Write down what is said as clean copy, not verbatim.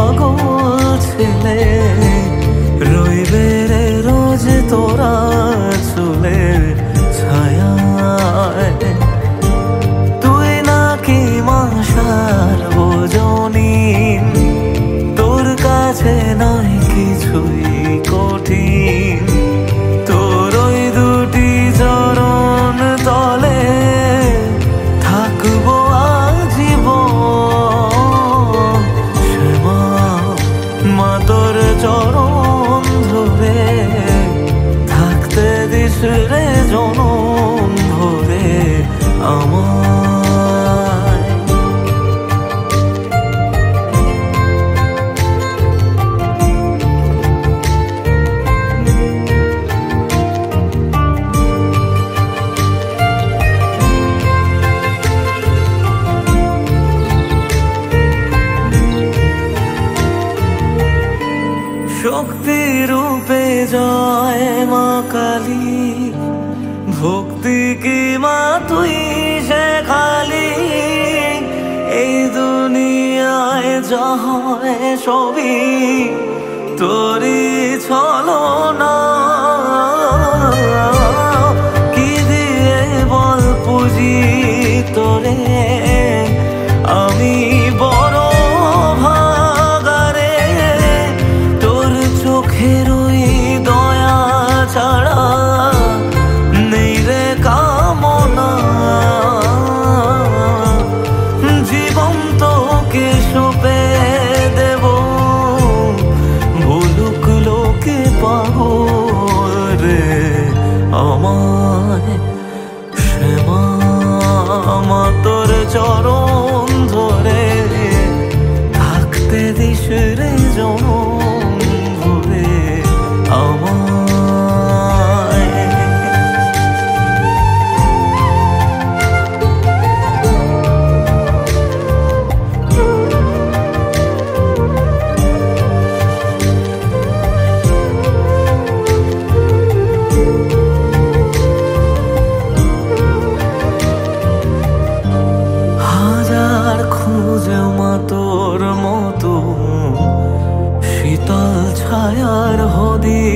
পাগল ছেলে রইবে রে রোজ তোরা চুলের ছায়ায়। তুই নাকি মাশার বোঝনি, তোর কাছে নাই কিছুই কঠিন। তোর ওই দুটি চরণ তলে থাকবো আজীবন। শ্যামা মা তোর চরণ ধরে থাকতে দিস রে জনম ভরে আমায়। শক্তি রূপে জয় মা কালী, ভক্তি কি মা তুই শেখালি। এই দুনিয়ায় যা হয় সবই তোরই ছলনা। কি দিয়ে বল পুজি তোরে আমি বড় ভাগারে। তোর চোখের ওই দয়া ছাড়া নেই রে কামনা। জীবন তোকে সঁপে দেব, বলুক লোকে পাগল রে আমায়। শ্যামা মা তোর চরণ ধরে থাকতে দিস রে জনম ভরে আমায়। হাজার খুঁজে মা তোর মতো শীতল ছায়ার হদিস